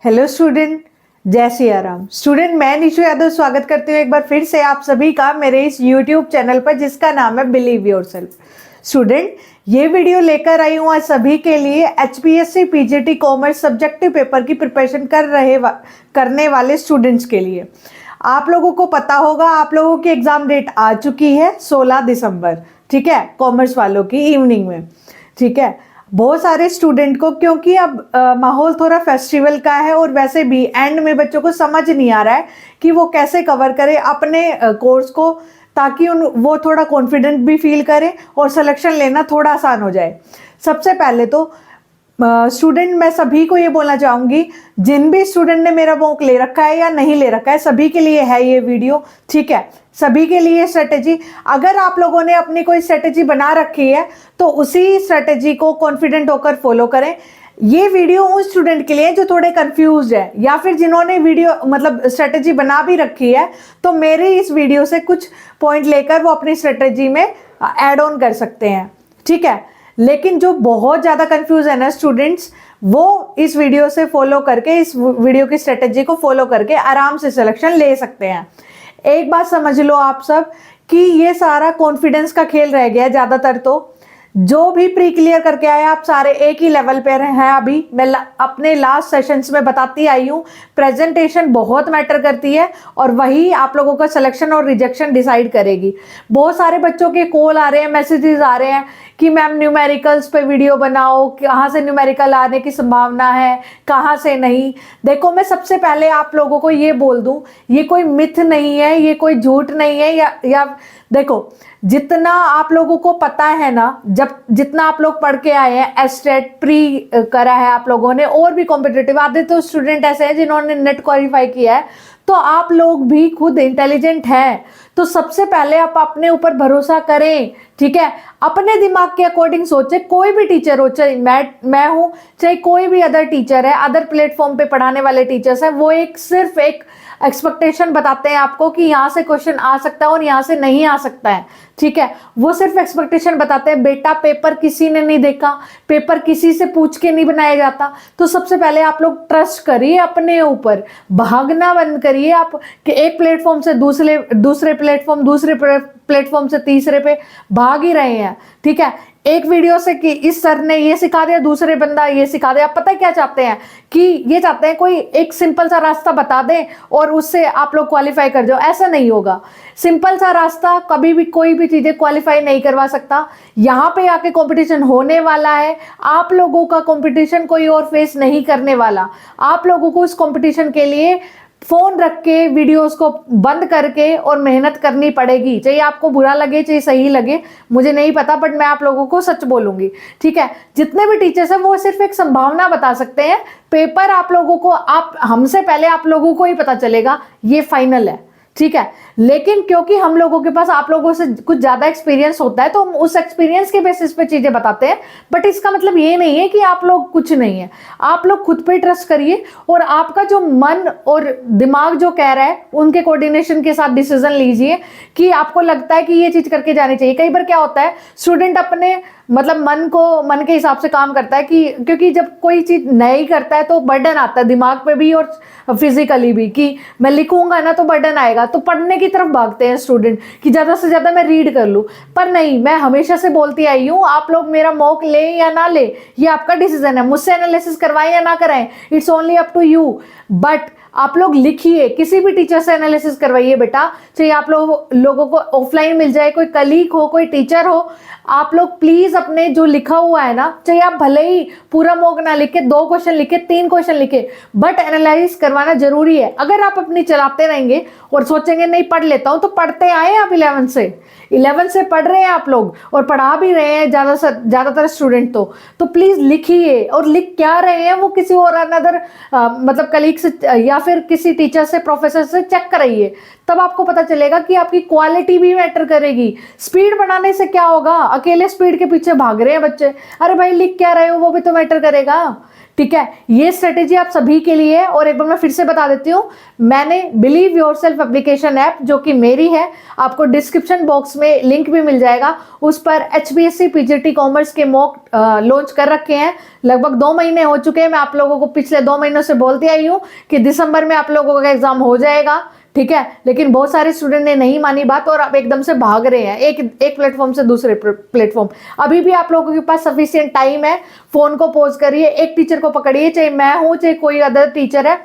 Hello student, जय Siya Ram. Student, मैं निशु यादव स्वागत करती हूँ एक बार फिर से आप सभी का मेरे इस यूट्यूब चैनल पर जिसका नाम है बिलीव योरसेल्फ। स्टूडेंट, ये वीडियो लेकर आई हूँ आज सभी के लिए HPSC PGT commerce subjective paper की प्रिपरेशन करने वाले स्टूडेंट्स के लिए। आप लोगों को पता होगा, आप लोगों की एग्जाम डेट आ चुकी है 16 दिसंबर, ठीक है, कॉमर्स वालों की इवनिंग में, ठीक है। बहुत सारे स्टूडेंट को, क्योंकि अब माहौल थोड़ा फेस्टिवल का है और वैसे भी एंड में बच्चों को समझ नहीं आ रहा है कि वो कैसे कवर करे अपने कोर्स को, ताकि वो थोड़ा कॉन्फिडेंट भी फील करें और सिलेक्शन लेना थोड़ा आसान हो जाए। सबसे पहले तो स्टूडेंट, मैं सभी को ये बोलना चाहूँगी, जिन भी स्टूडेंट ने मेरा मॉक ले रखा है या नहीं ले रखा है, सभी के लिए है ये वीडियो, ठीक है। सभी के लिए स्ट्रेटेजी, अगर आप लोगों ने अपनी कोई स्ट्रेटेजी बना रखी है तो उसी स्ट्रेटेजी को कॉन्फिडेंट होकर फॉलो करें। ये वीडियो उन स्टूडेंट के लिए जो थोड़े कंफ्यूज है या फिर जिन्होंने वीडियो स्ट्रेटेजी बना भी रखी है, तो मेरे इस वीडियो से कुछ पॉइंट लेकर वो अपनी स्ट्रेटेजी में ऐड ऑन कर सकते हैं, ठीक है। लेकिन जो बहुत ज़्यादा कंफ्यूज है ना स्टूडेंट्स, वो इस वीडियो से फॉलो करके, इस वीडियो की स्ट्रेटेजी को फॉलो करके आराम से सिलेक्शन ले सकते हैं। एक बात समझ लो आप सब कि ये सारा कॉन्फिडेंस का खेल रह गया है ज़्यादातर। तो जो भी प्री क्लियर करके आए आप सारे एक ही लेवल पे हैं। अभी मैं अपने लास्ट सेशंस में बताती आई हूँ, प्रेजेंटेशन बहुत मैटर करती है और वही आप लोगों का सिलेक्शन और रिजेक्शन डिसाइड करेगी। बहुत सारे बच्चों के कॉल आ रहे हैं, मैसेजेस आ रहे हैं कि मैम न्यूमेरिकल्स पे वीडियो बनाओ, कहाँ से न्यूमेरिकल आने की संभावना है, कहाँ से नहीं। देखो, मैं सबसे पहले आप लोगों को ये बोल दूं, ये कोई मिथ नहीं है, ये कोई झूठ नहीं है, या देखो, जितना आप लोगों को पता है ना, जब जितना आप लोग पढ़ के आए हैं, एस्टेट प्री करा है आप लोगों ने, और भी कॉम्पिटिटिव, आधे तो स्टूडेंट ऐसे हैं जिन्होंने नेट क्वालिफाई किया है, तो आप लोग भी खुद इंटेलिजेंट हैं। तो सबसे पहले आप अपने ऊपर भरोसा करें, ठीक है। अपने दिमाग के अकॉर्डिंग सोचे। कोई भी टीचर हो, चाहे मैं हूं, चाहे कोई भी अदर टीचर है, अदर प्लेटफॉर्म पे पढ़ाने वाले टीचर्स हैं, वो सिर्फ एक एक्सपेक्टेशन बताते हैं आपको कि यहाँ से क्वेश्चन आ सकता है और यहाँ से नहीं आ सकता है, ठीक है। वो सिर्फ एक्सपेक्टेशन बताते हैं। बेटा, पेपर किसी ने नहीं देखा, पेपर किसी से पूछ के नहीं बनाया जाता। तो सबसे पहले आप लोग ट्रस्ट करिए अपने ऊपर, भागना बंद करिए आप कि एक प्लेटफॉर्म से दूसरे प्लेटफॉर्म से तीसरे पे भाग ही रहे हैं, ठीक है। एक वीडियो से कि इस सर ने ये सिखा दिया, दूसरे बंदा ये सिखा दे। आप पता है क्या चाहते हैं कि ये चाहते हैं कोई एक सिंपल सा रास्ता बता दे और उससे आप लोग क्वालिफाई कर जाओ। ऐसा नहीं होगा। सिंपल सा रास्ता कभी भी कोई भी चीजें क्वालिफाई नहीं करवा सकता। यहाँ पे आके कंपटीशन होने वाला है, आप लोगों का कंपटीशन कोई और फेस नहीं करने वाला। आप लोगों को इस कंपटीशन के लिए फोन रख के वीडियोस को बंद करके और मेहनत करनी पड़ेगी। चाहे आपको बुरा लगे चाहे सही लगे, मुझे नहीं पता, बट मैं आप लोगों को सच बोलूंगी, ठीक है। जितने भी टीचर्स हैं वो सिर्फ एक संभावना बता सकते हैं। पेपर आप लोगों को, आप हमसे पहले आप लोगों को ही पता चलेगा ये फाइनल है, ठीक है। लेकिन क्योंकि हम लोगों के पास आप लोगों से कुछ ज्यादा एक्सपीरियंस होता है, तो हम उस एक्सपीरियंस के बेसिस पे चीजें बताते हैं। बट इसका मतलब ये नहीं है कि आप लोग कुछ नहीं है। आप लोग खुद पे ट्रस्ट करिए और आपका जो मन और दिमाग जो कह रहा है, उनके कोऑर्डिनेशन के साथ डिसीजन लीजिए कि आपको लगता है कि ये चीज करके जानी चाहिए। कई बार क्या होता है, स्टूडेंट अपने मन के हिसाब से काम करता है कि क्योंकि जब कोई चीज नई करता है तो बर्डन आता है दिमाग पे भी और फिजिकली भी, कि मैं लिखूंगा ना तो बर्डन आएगा, तो पढ़ने की तरफ भागते हैं स्टूडेंट कि ज्यादा से ज्यादा मैं रीड कर लूं। पर नहीं, मैं हमेशा से बोलती आई हूं, आप लोग मेरा मॉक ले या ना ले, ये आपका डिसीजन है। मुझसे एनालिसिस करवाएं या ना कराएं, it's only up to you. But आप लोग लिखिए, किसी भी टीचर से एनालिसिस करवाइए बेटा, चाहे आप लोगों को ऑफलाइन मिल जाए, कोई कलीग हो, कोई टीचर हो, आप लोग प्लीज अपने जो लिखा हुआ है ना, चाहे आप भले ही पूरा मॉक ना लिखे, 2 क्वेश्चन लिखे, 3 क्वेश्चन लिखे, बट एनालाइज करवाना जरूरी है। अगर आप अपनी चलाते रहेंगे और सोचेंगे नहीं पढ़ लेता हूं, तो पढ़ते आए आप 11 से पढ़ रहे हैं आप लोग और पढ़ा भी रहे हैं ज्यादातर स्टूडेंट। तो प्लीज लिखिए, और लिख क्या रहे हैं वो किसी और अनदर कलीग से या फिर किसी टीचर से, प्रोफेसर से चेक कराइए, तब आपको पता चलेगा कि आपकी क्वालिटी भी मैटर करेगी। स्पीड बढ़ाने से क्या होगा, अकेले स्पीड के पीछे भाग रहे हैं बच्चे, अरे भाई लिख क्या रहे हो वो भी तो मैटर करेगा। ठीक है, ये स्ट्रेटेजी आप सभी के लिए है। और एक बार मैं फिर से बता देती हूँ, मैंने बिलीव योरसेल्फ एप्लीकेशन ऐप जो कि मेरी है, आपको डिस्क्रिप्शन बॉक्स में लिंक भी मिल जाएगा, उस पर HBSC PGT कॉमर्स के मॉक लॉन्च कर रखे हैं। लगभग 2 महीने हो चुके हैं। मैं आप लोगों को पिछले 2 महीनों से बोलती आई हूँ कि दिसंबर में आप लोगों का एग्जाम हो जाएगा, ठीक है, लेकिन बहुत सारे स्टूडेंट ने नहीं मानी बात और अब एकदम से भाग रहे हैं एक प्लेटफॉर्म से दूसरे प्लेटफॉर्म। अभी भी आप लोगों के पास सफिशिएंट टाइम है, फोन को पॉज करिए, एक टीचर को पकड़िए, चाहे मैं हूं चाहे कोई अदर टीचर है,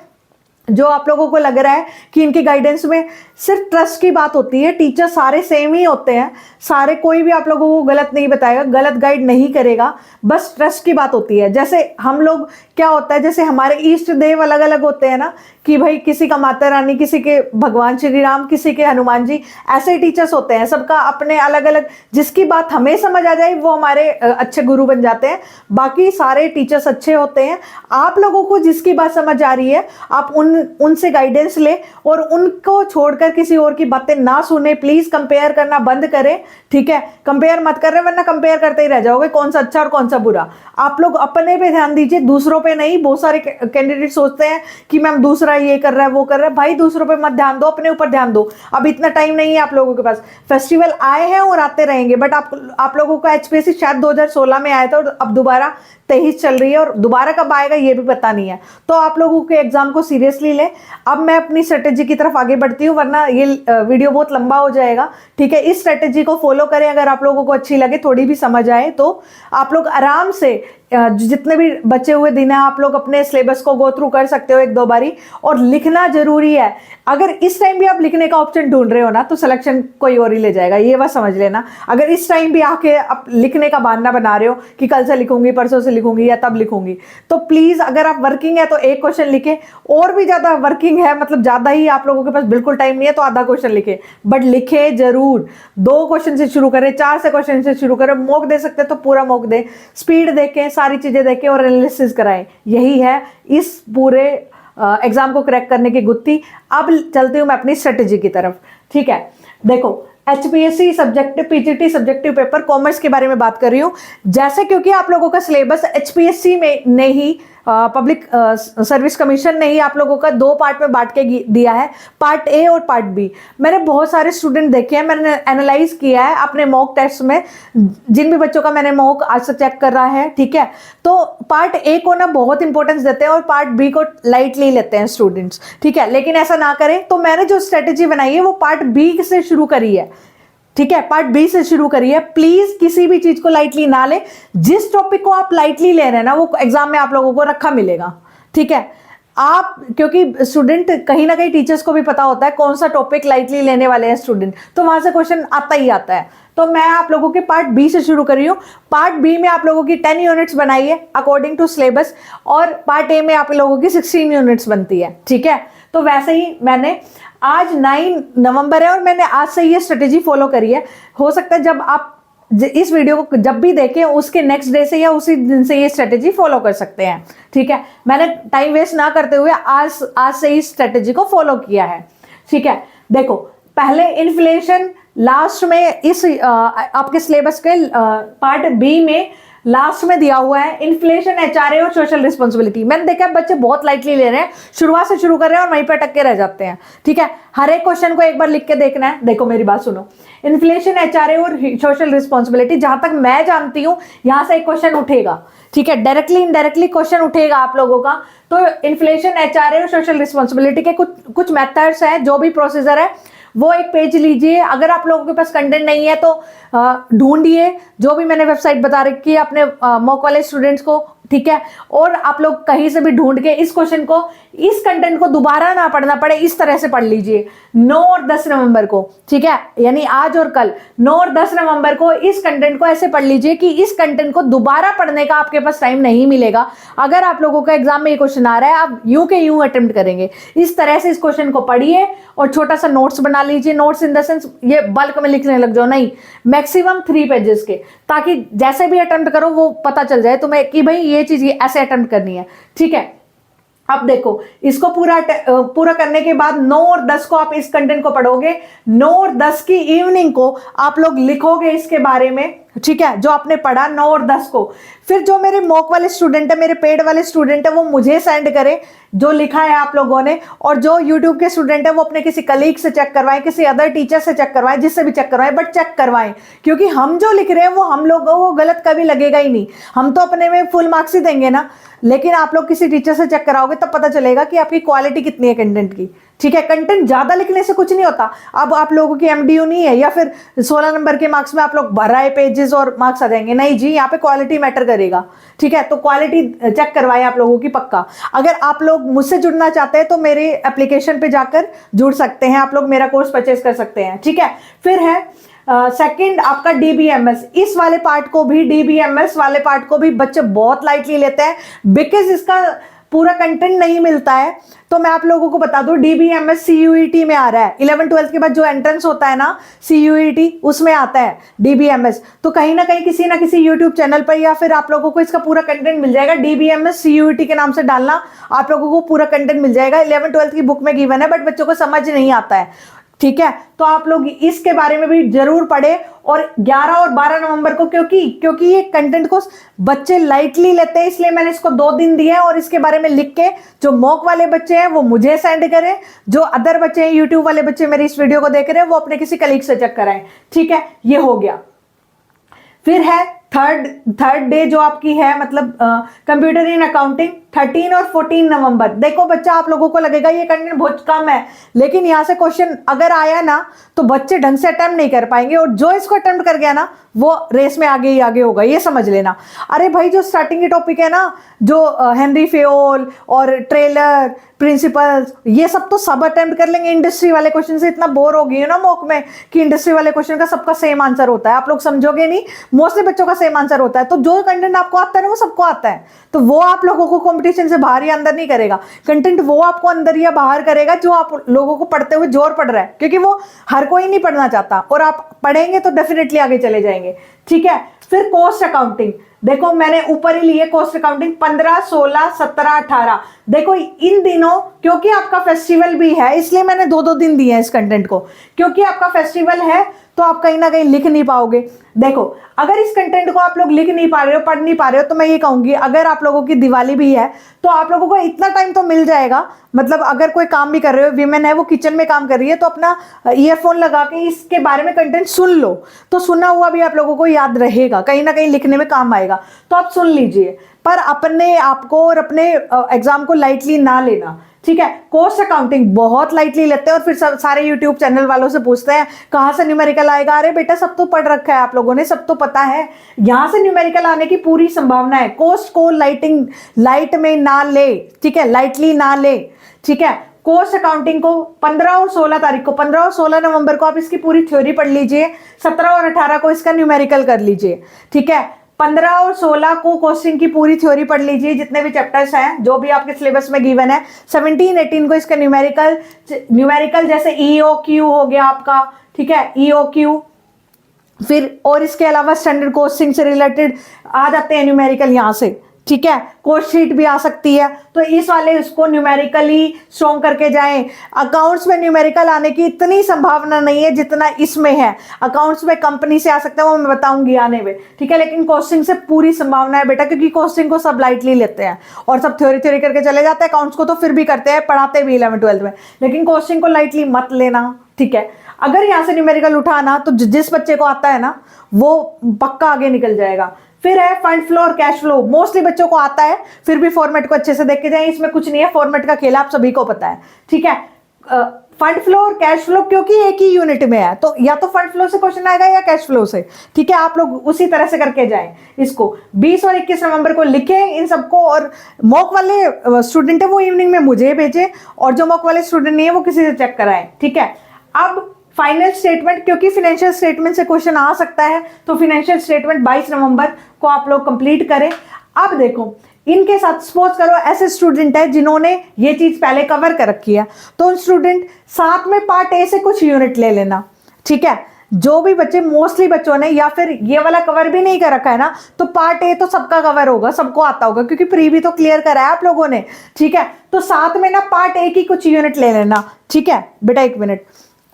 जो आप लोगों को लग रहा है कि इनकी गाइडेंस में सिर्फ ट्रस्ट की बात होती है। टीचर सारे सेम ही होते हैं, सारे, कोई भी आप लोगों को गलत नहीं बताएगा, गलत गाइड नहीं करेगा, बस ट्रस्ट की बात होती है। जैसे हम लोग, क्या होता है, जैसे हमारे इष्ट देव अलग अलग होते हैं ना, कि भाई किसी का माता रानी, किसी के भगवान श्री राम, किसी के हनुमान जी, ऐसे टीचर्स होते हैं, सबका अपने अलग अलग, जिसकी बात हमें समझ आ जाए वो हमारे अच्छे गुरु बन जाते हैं। बाकी सारे टीचर्स अच्छे होते हैं। आप लोगों को जिसकी बात समझ आ रही है आप उनसे गाइडेंस ले और उनको छोड़कर किसी और की बातें ना सुने। प्लीज कंपेयर करना बंद करें, ठीक है, कंपेयर मत कर रहे, वरना कंपेयर करते ही रह जाओगे, कौन सा अच्छा और कौन सा बुरा। आप लोग अपने पे ध्यान दीजिए, दूसरों पे नहीं। बहुत सारे कैंडिडेट सोचते हैं कि मैम दूसरा ये कर रहा है वो कर रहा है, भाई दूसरों पे मत ध्यान दो, अपने ऊपर ध्यान दो। अब इतना टाइम नहीं है आप लोगों के पास, फेस्टिवल आए हैं और आते रहेंगे, बट आप लोगों का HPSC शायद 2016 में आया था और अब दोबारा 23 चल रही है, और दोबारा कब आएगा ये भी पता नहीं है। तो आप लोगों के एग्जाम को सीरियसली लें। अब मैं अपनी स्ट्रेटेजी की तरफ आगे बढ़ती हूँ, वरना ये वीडियो बहुत लंबा हो जाएगा, ठीक है। इस स्ट्रेटेजी को फॉलो करें, अगर आप लोगों को अच्छी लगे, थोड़ी भी समझ आए, तो आप लोग आराम से जितने भी बचे हुए दिन है आप लोग अपने सिलेबस को गो थ्रू कर सकते हो 1-2 बारी। और लिखना जरूरी है। अगर इस टाइम भी आप लिखने का ऑप्शन ढूंढ रहे हो ना, तो सिलेक्शन कोई और ही ले जाएगा, ये बात समझ लेना। अगर इस टाइम भी आके आप लिखने का बहाना बना रहे हो कि कल से लिखूंगी, परसों से लिखूंगी या तब लिखूंगी, तो प्लीज, अगर आप वर्किंग है तो एक क्वेश्चन लिखे, और भी ज्यादा वर्किंग है, मतलब ज्यादा ही आप लोगों के पास बिल्कुल टाइम नहीं है, तो आधा क्वेश्चन लिखे, बट लिखे जरूर। 2 क्वेश्चन से शुरू करें, 4 से क्वेश्चन से शुरू करें, मॉक दे सकते तो पूरा मॉक दे, स्पीड देखें, सारी चीजें देखें और एनालिसिस कराएं। यही है इस पूरे एग्जाम को क्रैक करने की गुत्थी। अब चलती हूं मैं अपनी स्ट्रेटेजी की तरफ, ठीक है। देखो, HPSC subjective PGT subjective paper commerce के बारे में बात कर रही हूं, जैसे क्योंकि आप लोगों का सिलेबस HPSC में नहीं, पब्लिक सर्विस कमीशन ने ही आप लोगों का 2 पार्ट में बांट के दिया है, पार्ट A और पार्ट B। मैंने बहुत सारे स्टूडेंट देखे हैं, मैंने एनालाइज किया है अपने मॉक टेस्ट में, जिन भी बच्चों का मैंने मॉक आज से चेक कर रहा है, ठीक है। तो पार्ट A को ना बहुत इंपॉर्टेंस देते हैं और पार्ट B को लाइटली लेते हैं स्टूडेंट्स, ठीक है, लेकिन ऐसा ना करें। तो मैंने जो स्ट्रेटेजी बनाई है वो पार्ट B से शुरू करी है, ठीक है, पार्ट B से शुरू करिए। प्लीज किसी भी चीज को लाइटली ना ले, जिस टॉपिक को आप लाइटली ले रहे हैं ना, वो एग्जाम में आप लोगों को रखा मिलेगा, ठीक है। आप, क्योंकि स्टूडेंट कहीं ना कहीं टीचर्स को भी पता होता है कौन सा टॉपिक लाइटली लेने वाले हैं स्टूडेंट, तो वहां से क्वेश्चन आता ही आता है। तो मैं आप लोगों के पार्ट B से शुरू कर रही हूँ। पार्ट B में आप लोगों की 10 यूनिट्स बनाई है अकॉर्डिंग टू सिलेबस, और पार्ट A में आप लोगों की 16 यूनिट्स बनती है, ठीक है। तो वैसे ही मैंने, आज 9 नवंबर है और मैंने आज से ये स्ट्रेटेजी फॉलो करी है। हो सकता है जब आप इस वीडियो को जब भी देखें उसके नेक्स्ट डे से या उसी दिन से ये स्ट्रेटेजी फॉलो कर सकते हैं, ठीक है। मैंने टाइम वेस्ट ना करते हुए आज से इस स्ट्रेटेजी को फॉलो किया है, ठीक है। देखो, पहले इन्फ्लेशन लास्ट में, इस आपके सिलेबस के पार्ट B में लास्ट में दिया हुआ है इन्फ्लेशन, HRA और सोशल रिस्पॉन्सिबिलिटी। मैंने देखा है बच्चे बहुत लाइटली ले रहे हैं, शुरुआत से शुरू कर रहे हैं और वहीं पर अटक के रह जाते हैं, ठीक है। हर एक क्वेश्चन को एक बार लिख के देखना है। देखो मेरी बात सुनो, इन्फ्लेशन, HRA और सोशल रिस्पॉन्सिबिलिटी, जहां तक मैं जानती हूं यहां से एक क्वेश्चन उठेगा, ठीक है, डायरेक्टली इनडायरेक्टली क्वेश्चन उठेगा आप लोगों का। तो इन्फ्लेशन, HRA और सोशल रिस्पॉन्सिबिलिटी के कुछ मेथड्स हैं, जो भी प्रोसीजर है वो एक पेज लीजिए। अगर आप लोगों के पास कंटेंट नहीं है तो ढूंढिए, जो भी मैंने वेबसाइट बता रखी है अपने मॉक वाले स्टूडेंट्स को, ठीक है। और आप लोग कहीं से भी ढूंढ के इस क्वेश्चन को, इस कंटेंट को दोबारा ना पढ़ना पड़े, इस तरह से पढ़ लीजिए 9 और 10 नवंबर को, ठीक है, यानी आज और कल 9 और 10 नवंबर को इस कंटेंट को ऐसे पढ़ लीजिए कि इस कंटेंट को दोबारा पढ़ने का आपके पास टाइम नहीं मिलेगा। अगर आप लोगों का एग्जाम में ये क्वेश्चन आ रहा है, आप यूं के यूं अटेम्प्ट करेंगे। इस तरह से इस क्वेश्चन को पढ़िए और छोटा सा नोट्स बना लीजिए। नोट्स इन द सेंस ये बल्क में लिखने लग जाओ, नहीं, मैक्सिमम 3 पेजेस के, ताकि जैसे भी अटेम्प्ट करो वो पता चल जाए तुम्हें कि भाई ये चीज ऐसे अटेम्प्ट करनी है, ठीक है। अब देखो, इसको पूरा करने के बाद 9 और 10 को आप इस कंटेंट को पढ़ोगे। 9 और 10 की इवनिंग को आप लोग लिखोगे इसके बारे में, ठीक है, जो आपने पढ़ा 9 और 10 को। फिर जो मेरे मॉक वाले स्टूडेंट है, मेरे पेड वाले स्टूडेंट है, वो मुझे सेंड करें जो लिखा है आप लोगों ने, और जो यूट्यूब के स्टूडेंट है वो अपने किसी कलीग से चेक करवाएं, किसी अदर टीचर से चेक करवाएं, जिससे भी चेक करवाएं, बट चेक करवाएं, क्योंकि हम जो लिख रहे हैं वो हम लोगों को गलत कभी लगेगा ही नहीं। हम तो अपने में फुल मार्क्स ही देंगे ना, लेकिन आप लोग किसी टीचर से चेक कराओगे तब पता चलेगा कि आपकी क्वालिटी कितनी है कंटेंट की। ठीक है, कंटेंट ज्यादा लिखने से कुछ नहीं होता। अब आप लोगों की एमडीयू नहीं है या फिर 16 नंबर के मार्क्स में आप लोग भर आए पेजेस और मार्क्स आ जाएंगे, नहीं जी, यहाँ पे क्वालिटी मैटर करेगा। ठीक है, तो क्वालिटी चेक करवाए आप लोगों की पक्का। अगर आप लोग मुझसे जुड़ना चाहते हैं तो मेरे एप्लीकेशन पे जाकर जुड़ सकते हैं, आप लोग मेरा कोर्स परचेज कर सकते हैं। ठीक है, फिर है सेकंड आपका डीबीएमएस। इस वाले पार्ट को भी, डीबीएमएस वाले पार्ट को भी बच्चे बहुत लाइटली लेते हैं, बिकॉज इसका पूरा कंटेंट नहीं मिलता है। तो मैं आप लोगों को बता दूं, डीबीएमएस सीयूईटी में आ रहा है। 11 12 के बाद जो एंट्रेंस होता है ना सीयूईटी, उसमें आता है डीबीएमएस। तो कहीं ना कहीं किसी ना किसी यूट्यूब चैनल पर या फिर आप लोगों को इसका पूरा कंटेंट मिल जाएगा। डीबीएमएस सीयूईटी के नाम से डालना, आप लोगों को पूरा कंटेंट मिल जाएगा। 11 12 की बुक में गिवन है, बट बच्चों को समझ नहीं आता है। ठीक है, तो आप लोग इसके बारे में भी जरूर पढ़े। और 11 और 12 नवंबर को, क्योंकि ये कंटेंट को बच्चे लाइटली लेते हैं, इसलिए मैंने इसको 2 दिन दिए हैं। और इसके बारे में लिख के जो मॉक वाले बच्चे हैं वो मुझे सेंड करें, जो अदर बच्चे हैं, यूट्यूब वाले बच्चे मेरी इस वीडियो को देख रहे हैं, वो अपने किसी कलीग से चेक कराएं। ठीक है, ये हो गया। फिर है थर्ड डे जो आपकी है, मतलब कंप्यूटर इन अकाउंटिंग, 13 और 14 नवंबर। देखो बच्चा, आप लोगों को लगेगा ये कंटेंट बहुत कम है, लेकिन यहां से क्वेश्चन अगर आया ना तो बच्चे ढंग से अटेम्प्ट नहीं कर पाएंगे, और जो इसको अटेम्प्ट कर गया ना वो रेस में आगे ही आगे होगा, ये समझ लेना। अरे भाई, जो स्टार्टिंग के टॉपिक है ना, जो हेनरी फेयोल और ट्रेलर प्रिंसिपल्स, ये सब तो सब अटेम्प्ट कर लेंगे। इंडस्ट्री वाले क्वेश्चन से इतना बोर हो गई है ना मॉक में कि इंडस्ट्री वाले क्वेश्चन का सबका सेम आंसर होता है, आप लोग समझोगे नहीं, मोस्टली बच्चों का सेम आंसर होता है। तो जो कंटेंट आपको आता है ना वो सबको आता है, तो वो आप लोगों को कंपटीशन से बाहर या अंदर नहीं करेगा। कंटेंट वो आपको अंदर या बाहर करेगा जो आप लोगों को पढ़ते हुए जोर पड़ रहा है, क्योंकि वो हर कोई नहीं पढ़ना चाहता, और आप पढ़ेंगे तो डेफिनेटली आगे चले जाएंगे। ठीक है, फिर कॉस्ट अकाउंटिंग। देखो मैंने ऊपर ही लिए कॉस्ट अकाउंटिंग 15 16 17 18। देखो इन दिनों, क्योंकि आपका फेस्टिवल भी है, इसलिए मैंने 2 दिन दिए हैं इस कंटेंट को, क्योंकि आपका फेस्टिवल है तो आप कहीं ना कहीं लिख नहीं पाओगे। देखो, अगर इस कंटेंट को आप लोग लिख नहीं पा रहे हो, पढ़ नहीं पा रहे हो, तो मैं ये कहूंगी अगर आप लोगों की दिवाली भी है तो आप लोगों को इतना टाइम तो मिल जाएगा। मतलब अगर कोई काम भी कर रहे हो, विमेन है वो किचन में काम कर रही है, तो अपना ईयरफोन लगा के इसके बारे में कंटेंट सुन लो, तो सुना हुआ भी आप लोगों को याद रहेगा, कहीं ना कहीं लिखने में काम आएगा, तो आप सुन लीजिए। पर अपने आप को और अपने एग्जाम को लाइटली ना लेना। ठीक है, कॉस्ट अकाउंटिंग बहुत लाइटली लेते हैं, और फिर सारे यूट्यूब चैनल वालों से पूछते हैं कहाँ से न्यूमेरिकल आएगा। अरे बेटा, सब तो पढ़ रखा है आप लोगों ने, सब तो पता है, यहाँ से न्यूमेरिकल आने की पूरी संभावना है। कॉस्ट को लाइट में ना ले, ठीक है, लाइटली ना ले। ठीक है, कॉस्ट अकाउंटिंग को 15 और 16 तारीख को, 15 और 16 नवंबर को आप इसकी पूरी थ्योरी पढ़ लीजिए, 17 और 18 को इसका न्यूमेरिकल कर लीजिए। ठीक है, 15 और 16 को क्वेश्चन की पूरी थ्योरी पढ़ लीजिए, जितने भी चैप्टर्स हैं जो भी आपके सिलेबस में गिवन है। 17 18 को इसका न्यूमेरिकल जैसे EOQ हो गया आपका, ठीक है, EOQ। फिर और इसके अलावा स्टैंडर्ड कॉस्टिंग से रिलेटेड आ जाते हैं न्यूमेरिकल यहाँ से। ठीक है, कोस्ट शीट भी आ सकती है, तो इस वाले इसको न्यूमेरिकली स्ट्रॉन्ग करके जाएं। अकाउंट्स में न्यूमेरिकल आने की इतनी संभावना नहीं है जितना इसमें है। अकाउंट्स में कंपनी से आ सकता है, वो मैं बताऊंगी आने में। ठीक है, लेकिन कॉस्टिंग से पूरी संभावना है बेटा, क्योंकि कॉस्टिंग को सब लाइटली लेते हैं और सब थ्योरी करके चले जाते हैं। अकाउंट्स को तो फिर भी करते हैं, पढ़ाते भी 11 12 में, लेकिन कॉस्टिंग को लाइटली मत लेना। ठीक है, अगर यहाँ से न्यूमेरिकल उठाना तो जिस बच्चे को आता है ना वो पक्का आगे निकल जाएगा। फिर है फंड फ्लो और कैश फ्लो, मोस्टली बच्चों को आता है, फिर भी फॉर्मेट को अच्छे से देख के जाएं, इसमें कुछ नहीं है, फॉर्मेट का खेल आप सभी को पता है। ठीक है, फंड फ्लो और कैश फ्लो क्योंकि एक ही यूनिट में है, तो या तो फंड फ्लो से क्वेश्चन आएगा या कैश फ्लो से। ठीक है, आप लोग उसी तरह से करके जाएं इसको। 20 और 21 नवंबर को लिखें इन सबको, और मॉक वाले स्टूडेंट है वो इवनिंग में मुझे भेजें, और जो मॉक वाले स्टूडेंट नहीं है वो किसी से चेक कराएं। ठीक है, अब फाइनल स्टेटमेंट, क्योंकि फाइनेंशियल स्टेटमेंट से क्वेश्चन आ सकता है, तो फाइनेंशियल स्टेटमेंट 22 नवंबर को आप लोग कंप्लीट करें। अब देखो, इनके साथ सपोज करो ऐसे स्टूडेंट है जिन्होंने ये चीज पहले कवर कर रखी है, तो उन स्टूडेंट साथ में पार्ट ए से कुछ यूनिट ले लेना। ठीक है, जो भी बच्चे, मोस्टली बच्चों ने या फिर ये वाला कवर भी नहीं कर रखा है ना, तो पार्ट ए तो सबका कवर होगा, सबको आता होगा, क्योंकि प्री भी तो क्लियर करा है आप लोगों ने। ठीक है, तो साथ में ना पार्ट ए की कुछ यूनिट ले लेना। ठीक है बेटा, 1 मिनट,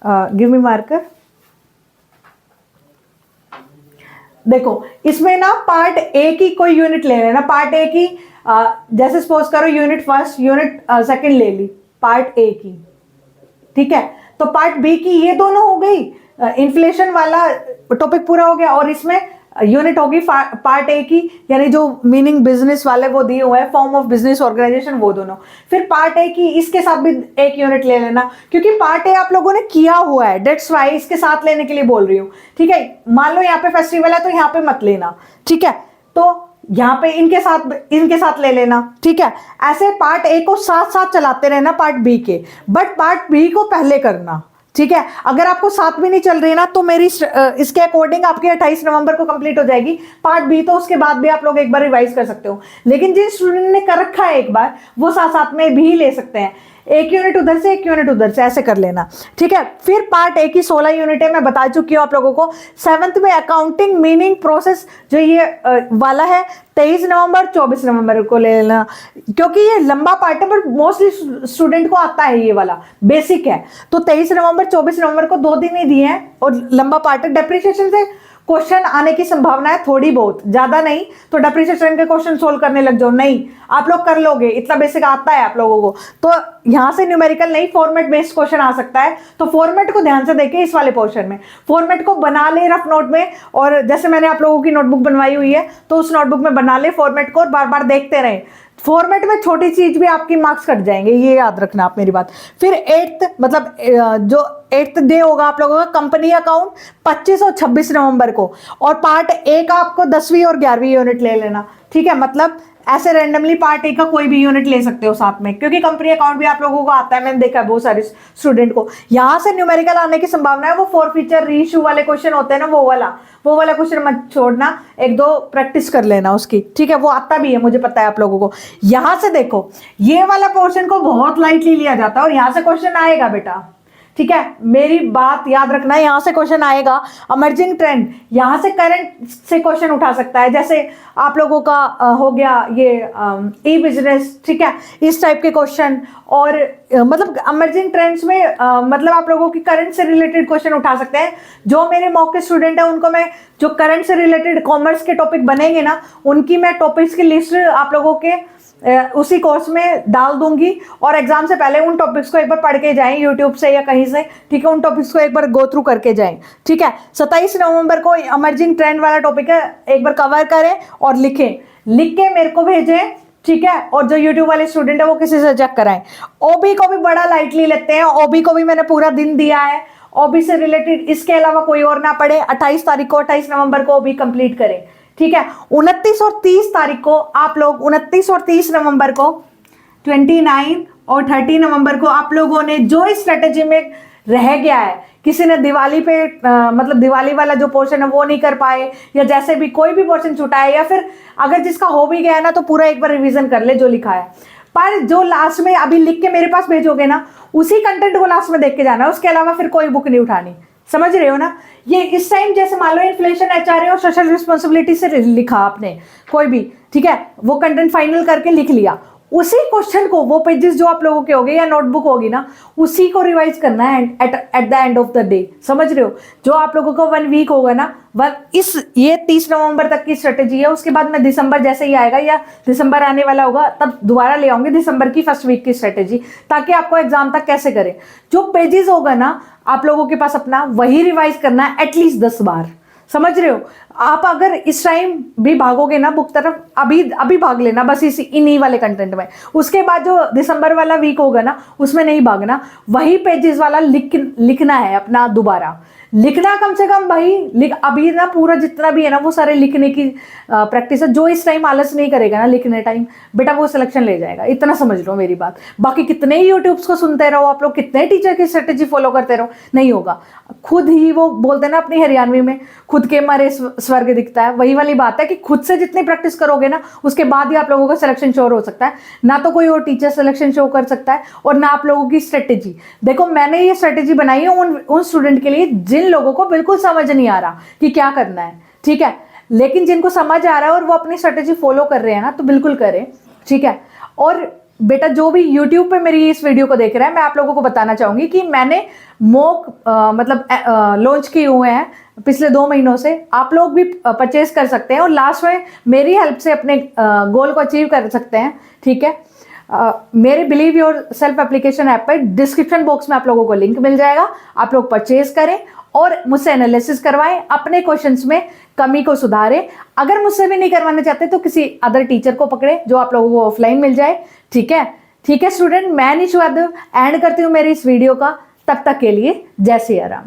गिव मी मार्कर। देखो इसमें ना पार्ट ए की कोई यूनिट ले लेना, पार्ट ए की जैसे सपोज करो यूनिट फर्स्ट यूनिट सेकंड ले ली पार्ट ए की, ठीक है। तो पार्ट बी की ये दोनों हो गई, इन्फ्लेशन वाला टॉपिक पूरा हो गया, और इसमें यूनिट होगी पार्ट ए की, यानी जो मीनिंग बिजनेस वाले वो दिए हुए हैं, फॉर्म ऑफ बिजनेस ऑर्गेनाइजेशन, वो दोनों। फिर पार्ट ए की इसके साथ भी एक यूनिट ले लेना, क्योंकि पार्ट ए आप लोगों ने किया हुआ है, डेट्स वाई इसके साथ लेने के लिए बोल रही हूँ, ठीक है। मान लो यहाँ पे फेस्टिवल है तो यहाँ पे मत लेना, ठीक है। तो यहाँ पे इनके साथ ले लेना, ठीक है। ऐसे पार्ट ए को साथ साथ चलाते रहना पार्ट बी के, बट पार्ट बी को पहले करना, ठीक है। अगर आपको साथ भी नहीं चल रही ना तो मेरी इसके अकॉर्डिंग आपकी 28 नवंबर को कंप्लीट हो जाएगी पार्ट बी, तो उसके बाद भी आप लोग एक बार रिवाइज कर सकते हो। लेकिन जिन स्टूडेंट ने कर रखा है एक बार, वो साथ साथ में भी ले सकते हैं, एक यूनिट उधर से एक यूनिट उधर से, ऐसे कर लेना, ठीक है। फिर पार्ट ए की 16 यूनिट है, मैं बता चुकी हूँ आप लोगों को। 7th में अकाउंटिंग मीनिंग प्रोसेस जो ये वाला है 23 नवंबर 24 नवंबर को ले लेना, क्योंकि ये लंबा पार्ट है पर मोस्टली स्टूडेंट को आता है, ये वाला बेसिक है। तो 23 नवंबर 24 नवंबर को 2 दिन ही दिए हैं और लंबा पार्ट है। डेप्रिसिएशन से क्वेश्चन आने की संभावना है थोड़ी बहुत, ज्यादा नहीं, तो डेप्रिसिएशन के क्वेश्चन सोल्व करने लग जाओ, नहीं आप लोग कर लोगे, इतना बेसिक आता है आप लोगों को। तो यहां से न्यूमेरिकल नहीं, फॉर्मेट बेस्ड क्वेश्चन आ सकता है, तो फॉर्मेट को ध्यान से देखें इस वाले पोर्शन में, फॉर्मेट को बना ले रफ नोट में, और जैसे मैंने आप लोगों की नोटबुक बनवाई हुई है तो उस नोटबुक में बना ले फॉर्मेट को, और बार बार देखते रहें। फॉर्मेट में छोटी चीज भी आपकी मार्क्स कट जाएंगे, ये याद रखना आप मेरी बात। फिर 8th मतलब जो 8th डे होगा आप लोगों का कंपनी अकाउंट 25 और 26 नवंबर को, और पार्ट ए का आपको 10वीं और 11वीं यूनिट ले लेना, ठीक है। मतलब ऐसे रैंडमली पार्ट ए का कोई भी यूनिट ले सकते हो साथ में, क्योंकि कंपनी अकाउंट भी आप लोगों को आता है, मैंने देखा है बहुत सारे स्टूडेंट को। यहां से न्यूमेरिकल आने की संभावना है, वो फोर फीचर रीइश्यू वाले क्वेश्चन होते हैं ना, वो वाला क्वेश्चन मत छोड़ना, एक दो प्रैक्टिस कर लेना उसकी, ठीक है। वो आता भी है, मुझे पता है आप लोगों को। यहां से देखो ये वाला पोर्शन को बहुत लाइटली लिया जाता है, और यहां से क्वेश्चन आएगा बेटा, ठीक है। मेरी बात याद रखना, यहां से क्वेश्चन आएगा। इमर्जिंग ट्रेंड, यहां से करंट से क्वेश्चन उठा सकता है, जैसे आप लोगों का हो गया ये ई बिजनेस, ठीक है, इस टाइप के क्वेश्चन। और मतलब इमर्जिंग ट्रेंड्स में मतलब आप लोगों की करंट से रिलेटेड क्वेश्चन उठा सकते हैं। जो मेरे मॉक के स्टूडेंट है उनको मैं जो करंट से रिलेटेड कॉमर्स के टॉपिक बनेंगे ना, उनकी मैं टॉपिक्स की लिस्ट आप लोगों के उसी कोर्स में डाल दूंगी, और एग्जाम से पहले उन टॉपिक्स को एक बार पढ़ के जाएं यूट्यूब से या कहीं से, ठीक है। उन टॉपिक्स को एक बार गो थ्रू करके जाएं, ठीक है। 27 नवंबर को इमर्जिंग ट्रेंड वाला टॉपिक है, एक बार कवर करें और लिख के मेरे को भेजें, ठीक है। और जो यूट्यूब वाले स्टूडेंट है वो किसी से चेक कराएं। ओबी को भी बड़ा लाइटली लेते हैं, ओबी को भी मैंने पूरा दिन दिया है, ओबी से रिलेटेड इसके अलावा कोई और ना पढ़े। 28 तारीख को 28 नवंबर को ओबी कंप्लीट करें, ठीक है। 29 और 30 तारीख को आप लोग 29 और 30 नवंबर को 29 और 30 नवंबर को आप लोगों ने जो इस स्ट्रेटेजी में रह गया है, किसी ने दिवाली पे मतलब दिवाली वाला जो पोर्शन है वो नहीं कर पाए, या जैसे भी कोई भी पोर्शन छूटा है, या फिर अगर जिसका हो भी गया है ना तो पूरा एक बार रिवीजन कर ले जो लिखा है। पर जो लास्ट में अभी लिख के मेरे पास भेजोगे ना, उसी कंटेंट को लास्ट में देख के जाना, उसके अलावा फिर कोई बुक नहीं उठानी, समझ रहे हो ना। ये इस टाइम जैसे मान लो इन्फ्लेशन, एचआरए और सोशल रिस्पॉन्सिबिलिटी से लिखा आपने कोई भी, ठीक है, वो कंटेंट फाइनल करके लिख लिया, उसी क्वेश्चन को वो पेजेस जो आप लोगों के होंगे या नोटबुक होगी ना, उसी को रिवाइज करना है at the end of the day, समझ रहे हो। जो आप लोगों को 1 वीक होगा ना, ये 30 नवंबर तक की स्ट्रेटेजी है। उसके बाद में दिसंबर जैसे ही आएगा या दिसंबर आने वाला होगा तब दोबारा ले आऊंगी दिसंबर की फर्स्ट वीक की स्ट्रेटेजी, ताकि आपको एग्जाम तक कैसे करें। जो पेजेस होगा ना आप लोगों के पास अपना, वही रिवाइज करना है एटलीस्ट 10 बार, समझ रहे हो। आप अगर इस टाइम भी भागोगे ना बुक तरफ, अभी भाग लेना बस इन्हीं वाले कंटेंट में। उसके बाद जो दिसंबर वाला वीक होगा ना, उसमें नहीं भागना, वही पेजेस वाला लिखना है अपना, दोबारा लिखना कम से कम भाई। अभी ना पूरा जितना भी है ना वो सारे लिखने की प्रैक्टिस है। जो इस टाइम आलस नहीं करेगा ना लिखने टाइम, बेटा वो सिलेक्शन ले जाएगा, इतना समझ लो मेरी बात। बाकी कितने ही यूट्यूब्स को सुनते रहो आप लोग, कितने टीचर की स्ट्रेटेजी फॉलो करते रहो, नहीं होगा। खुद ही वो बोलते हैं ना अपनी हरियाणवी में, खुद के मारे स्वर्ग दिखता है। वही वाली बात है कि खुद से जितनी प्रैक्टिस करोगे ना, उसके बाद ही आप लोगों का सिलेक्शन श्योर हो सकता है। ना तो कोई और टीचर सिलेक्शन शो कर सकता है, और ना आप लोगों की स्ट्रेटेजी। देखो मैंने ये स्ट्रेटेजी बनाई है उन स्टूडेंट के लिए जिन लोगों को बिल्कुल समझ नहीं आ रहा कि क्या करना है, ठीक है। लेकिन जिनको समझ आ रहा है और वो अपनी स्ट्रेटेजी फॉलो कर रहे हैं ना, तो बिल्कुल करें, ठीक है। और बेटा जो भी YouTube पे मेरी इस वीडियो को देख रहा है, मैं आप लोगों को बताना चाहूंगी कि मैंने मॉक मतलब लॉन्च किए हुए हैं पिछले 2 महीनों से। आप लोग भी परचेज कर सकते हैं और लास्ट में मेरी हेल्प से अपने गोल को अचीव कर सकते हैं। ठीक है, मेरे believe your self application app पर डिस्क्रिप्शन बॉक्स में आप लोगों को लिंक मिल जाएगा। आप लोग परचेज करें और मुझसे एनालिसिस करवाएं, अपने क्वेश्चंस में कमी को सुधारें। अगर मुझसे भी नहीं करवाना चाहते तो किसी अदर टीचर को पकड़े जो आप लोगों को ऑफलाइन मिल जाए। ठीक है स्टूडेंट, मैं निशु यादव एंड करती हूँ मेरी इस वीडियो का। तब तक के लिए जय सिया राम।